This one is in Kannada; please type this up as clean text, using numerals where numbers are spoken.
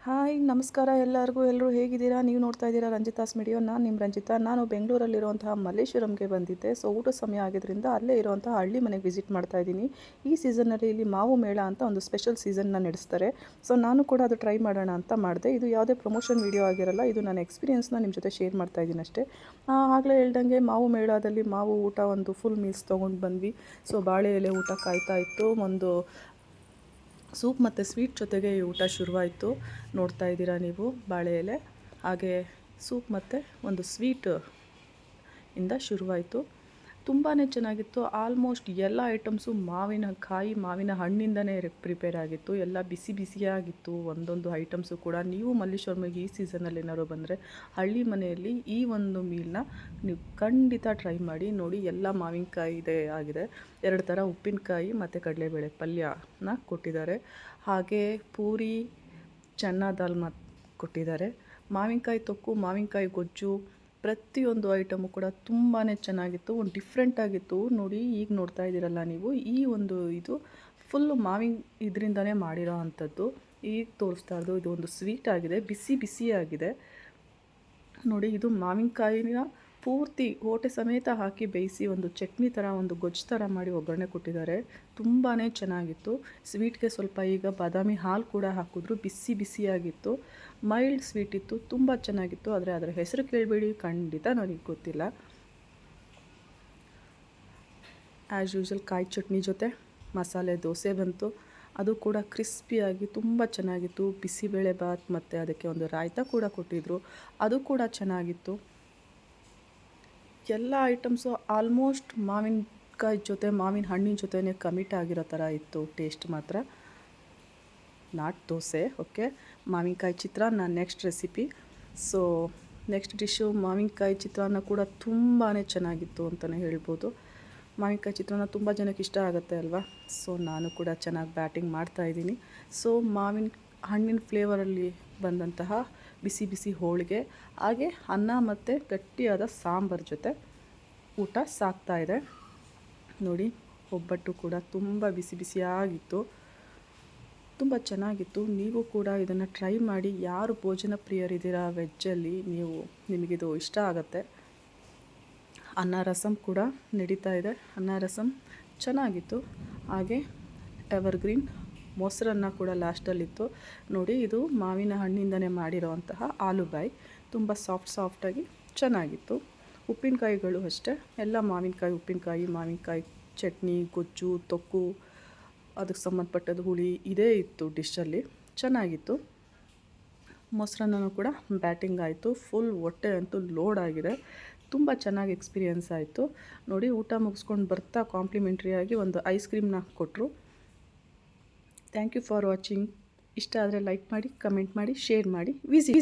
ಹಾಯ್ ನಮಸ್ಕಾರ ಎಲ್ಲರೂ ಹೇಗಿದ್ದೀರಾ? ನೀವು ನೋಡ್ತಾ ಇದ್ದೀರಾ ರಂಜಿತಾಸ್ ಮೀಡಿಯೋ. ನಾನು ನಿಮ್ಮ ರಂಜಿತಾ. ನಾನು ಬೆಂಗಳೂರಲ್ಲಿರುವಂತಹ ಮಲ್ಲೇಶ್ವರಂಗೆ ಬಂದಿದ್ದೆ. ಸೊ ಊಟ ಸಮಯ ಆಗಿದ್ದರಿಂದ ಅಲ್ಲೇ ಇರುವಂತಹ ಹಳ್ಳಿ ಮನೆಗೆ ವಿಸಿಟ್ ಮಾಡ್ತಾ ಇದ್ದೀನಿ. ಈ ಸೀಸನ್ನಲ್ಲಿ ಇಲ್ಲಿ ಮಾವು ಮೇಳ ಅಂತ ಒಂದು ಸ್ಪೆಷಲ್ ಸೀಸನ್ನ ನಡೆಸ್ತಾರೆ. ಸೊ ನಾನು ಕೂಡ ಅದು ಟ್ರೈ ಮಾಡೋಣ ಅಂತ ಮಾಡಿದೆ. ಇದು ಯಾವುದೇ ಪ್ರಮೋಷನ್ ವಿಡಿಯೋ ಆಗಿರಲ್ಲ, ಇದು ನನ್ನ ಎಕ್ಸ್ಪೀರಿಯೆನ್ಸ್ನ ನಿಮ್ಮ ಜೊತೆ ಶೇರ್ ಮಾಡ್ತಾ ಇದ್ದೀನಿ ಅಷ್ಟೇ. ಆಗಲೇ ಹೇಳ್ದಂಗೆ ಮಾವು ಮೇಳದಲ್ಲಿ ಮಾವು ಊಟ ಒಂದು ಫುಲ್ ಮೀಲ್ಸ್ ತೊಗೊಂಡು ಬಂದ್ವಿ. ಸೊ ಬಾಳೆ ಎಲೆ ಊಟ ಕಾಯ್ತಾ ಇತ್ತು. ಒಂದು ಸೂಪ್ ಮತ್ತು ಸ್ವೀಟ್ ಜೊತೆಗೆ ಈ ಊಟ ಶುರುವಾಯಿತು. ನೋಡ್ತಾ ಇದ್ದೀರಾ ನೀವು ಬಾಳೆ ಎಲೆ, ಹಾಗೆ ಸೂಪ್ ಮತ್ತು ಒಂದು ಸ್ವೀಟ್ ಇಂದ ಶುರುವಾಯಿತು. ತುಂಬಾ ಚೆನ್ನಾಗಿತ್ತು. ಆಲ್ಮೋಸ್ಟ್ ಎಲ್ಲ ಐಟಮ್ಸು ಮಾವಿನಕಾಯಿ ಮಾವಿನ ಹಣ್ಣಿಂದನೇ ಪ್ರಿಪೇರ್ ಆಗಿತ್ತು. ಎಲ್ಲ ಬಿಸಿ ಬಿಸಿಯಾಗಿತ್ತು ಒಂದೊಂದು ಐಟಮ್ಸು ಕೂಡ. ನೀವು ಮಲ್ಲೇಶ್ವರಮಿಗೆ ಈ ಸೀಸನಲ್ಲಿ ಏನಾದ್ರು ಬಂದರೆ ಹಳ್ಳಿ ಮನೆಯಲ್ಲಿ ಈ ಒಂದು ಮೀಲ್ನ ನೀವು ಖಂಡಿತ ಟ್ರೈ ಮಾಡಿ. ನೋಡಿ, ಎಲ್ಲ ಮಾವಿನಕಾಯಿ ಆಗಿದೆ. 2 ಥರ ಉಪ್ಪಿನಕಾಯಿ ಮತ್ತು ಕಡಲೆಬೇಳೆ ಪಲ್ಯನ ಕೊಟ್ಟಿದ್ದಾರೆ. ಹಾಗೆ ಪೂರಿ, ಚನ್ನ ದಾಲ್ ಕೊಟ್ಟಿದ್ದಾರೆ. ಮಾವಿನಕಾಯಿ ತೊಕ್ಕು, ಮಾವಿನಕಾಯಿ ಗೊಜ್ಜು, ಪ್ರತಿಯೊಂದು ಐಟಮು ಕೂಡ ತುಂಬಾ ಚೆನ್ನಾಗಿತ್ತು. ಒಂದು ಡಿಫ್ರೆಂಟ್ ಆಗಿತ್ತು. ನೋಡಿ, ಈಗ ನೋಡ್ತಾ ಇದ್ದೀರಲ್ಲ ನೀವು, ಈ ಒಂದು ಇದು ಫುಲ್ಲು ಇದರಿಂದನೇ ಮಾಡಿರೋ ಅಂಥದ್ದು. ಈಗ ತೋರಿಸ್ತಾ ಇರೋದು ಇದು ಒಂದು ಸ್ವೀಟ್ ಆಗಿದೆ, ಬಿಸಿ ಬಿಸಿಯಾಗಿದೆ. ನೋಡಿ, ಇದು ಮಾವಿನಕಾಯಿನ ಪೂರ್ತಿ ಓಟೆ ಸಮೇತ ಹಾಕಿ ಬೇಯಿಸಿ ಒಂದು ಚಟ್ನಿ ಥರ, ಒಂದು ಗೊಜ್ಜು ಥರ ಮಾಡಿ ಒಗ್ಗರಣೆ ಕೊಟ್ಟಿದ್ದಾರೆ. ತುಂಬಾ ಚೆನ್ನಾಗಿತ್ತು. ಸ್ವೀಟ್ಗೆ ಸ್ವಲ್ಪ ಈಗ ಬಾದಾಮಿ ಹಾಲು ಕೂಡ ಹಾಕಿದ್ರು. ಬಿಸಿ ಬಿಸಿಯಾಗಿತ್ತು, ಮೈಲ್ಡ್ ಸ್ವೀಟ್ ಇತ್ತು, ತುಂಬ ಚೆನ್ನಾಗಿತ್ತು. ಆದರೆ ಅದರ ಹೆಸರು ಕೇಳಬೇಡಿ, ಖಂಡಿತ ನನಗೆ ಗೊತ್ತಿಲ್ಲ. ಆ್ಯಸ್ ಯೂಶುವಲ್ ಕಾಯಿ ಚಟ್ನಿ ಜೊತೆ ಮಸಾಲೆ ದೋಸೆ ಬಂತು. ಅದು ಕೂಡ ಕ್ರಿಸ್ಪಿಯಾಗಿ ತುಂಬ ಚೆನ್ನಾಗಿತ್ತು. ಬಿಸಿಬೇಳೆ ಬಾತ್ ಮತ್ತು ಅದಕ್ಕೆ ಒಂದು ರಾಯ್ತ ಕೂಡ ಕೊಟ್ಟಿದ್ದರು, ಅದು ಕೂಡ ಚೆನ್ನಾಗಿತ್ತು. ಎಲ್ಲ ಐಟಮ್ಸು ಆಲ್ಮೋಸ್ಟ್ ಮಾವಿನಕಾಯಿ ಜೊತೆ, ಮಾವಿನ ಹಣ್ಣಿನ ಜೊತೆನೇ ಕಮಿಟ್ ಆಗಿರೋ ಥರ ಇತ್ತು. ಟೇಸ್ಟ್ ಮಾತ್ರ ನಾಟ್ ದೋಸೆ. ಓಕೆ, ಮಾವಿನಕಾಯಿ ಚಿತ್ರಾನ್ನ next recipe. So next dish ಮಾವಿನಕಾಯಿ ಚಿತ್ರಾನ್ನ ಕೂಡ ತುಂಬಾ ಚೆನ್ನಾಗಿತ್ತು ಅಂತಲೇ ಹೇಳ್ಬೋದು. ಮಾವಿನಕಾಯಿ ಚಿತ್ರಾನ್ನ ತುಂಬ ಜನಕ್ಕೆ ಇಷ್ಟ ಆಗುತ್ತೆ ಅಲ್ವಾ? ಸೊ ನಾನು ಕೂಡ ಚೆನ್ನಾಗಿ ಬ್ಯಾಟಿಂಗ್ ಮಾಡ್ತಾಯಿದ್ದೀನಿ. ಸೊ ಮಾವಿನ ಹಣ್ಣಿನ ಫ್ಲೇವರಲ್ಲಿ ಬಂದಂತಹ ಬಿಸಿ ಬಿಸಿ ಹೋಳಿಗೆ, ಹಾಗೆ ಅನ್ನ ಮತ್ತು ಗಟ್ಟಿಯಾದ ಸಾಂಬಾರು ಜೊತೆ ಊಟ ಸಾಕ್ತಾಯಿದೆ. ನೋಡಿ, ಒಬ್ಬಟ್ಟು ಕೂಡ ತುಂಬ ಬಿಸಿ ಬಿಸಿಯಾಗಿತ್ತು, ತುಂಬ ಚೆನ್ನಾಗಿತ್ತು. ನೀವು ಕೂಡ ಇದನ್ನು ಟ್ರೈ ಮಾಡಿ. ಯಾರು ಭೋಜನ ಪ್ರಿಯರಿದ್ದೀರಾ ವೆಜ್ಜಲ್ಲಿ, ನಿಮಗಿದು ಇಷ್ಟ ಆಗುತ್ತೆ. ಅನ್ನ ರಸಮ್ ಕೂಡ ನಡೀತಾ ಇದೆ. ಅನ್ನ ರಸಮ್ ಚೆನ್ನಾಗಿತ್ತು. ಹಾಗೆ ಎವರ್ಗ್ರೀನ್ ಮೊಸರನ್ನ ಕೂಡ ಲಾಸ್ಟಲ್ಲಿತ್ತು. ನೋಡಿ, ಇದು ಮಾವಿನ ಹಣ್ಣಿಂದನೇ ಮಾಡಿರೋವಂತಹ ಆಲೂಬಾಯಿ, ತುಂಬ ಸಾಫ್ಟಾಗಿ ಚೆನ್ನಾಗಿತ್ತು. ಉಪ್ಪಿನಕಾಯಿಗಳು ಅಷ್ಟೇ, ಎಲ್ಲ ಮಾವಿನಕಾಯಿ ಉಪ್ಪಿನಕಾಯಿ, ಮಾವಿನಕಾಯಿ ಚಟ್ನಿ, ಗೊಜ್ಜು, ತೊಕ್ಕು, ಅದಕ್ಕೆ ಸಂಬಂಧಪಟ್ಟದ್ದು ಹುಳಿ ಇದೇ ಇತ್ತು ಡಿಶಲ್ಲಿ. ಚೆನ್ನಾಗಿತ್ತು. ಮೊಸರನ್ನೂ ಕೂಡ ಬ್ಯಾಟಿಂಗ್ ಆಯಿತು. ಫುಲ್ ಹೊಟ್ಟೆ ಅಂತೂ ಲೋಡ್ ಆಗಿದೆ. ತುಂಬ ಚೆನ್ನಾಗಿ ಎಕ್ಸ್ಪೀರಿಯೆನ್ಸ್ ಆಯಿತು. ನೋಡಿ, ಊಟ ಮುಗಿಸ್ಕೊಂಡು ಬರ್ತಾ ಕಾಂಪ್ಲಿಮೆಂಟ್ರಿಯಾಗಿ ಒಂದು ಐಸ್ ಕ್ರೀಮ್ನ ಕೊಟ್ಟರು. Thank you for watching. ಇಷ್ಟ ಆದರೆ ಲೈಕ್ ಮಾಡಿ, ಕಮೆಂಟ್ ಮಾಡಿ, ಶೇರ್ ಮಾಡಿ, ವಿಸಿಟ್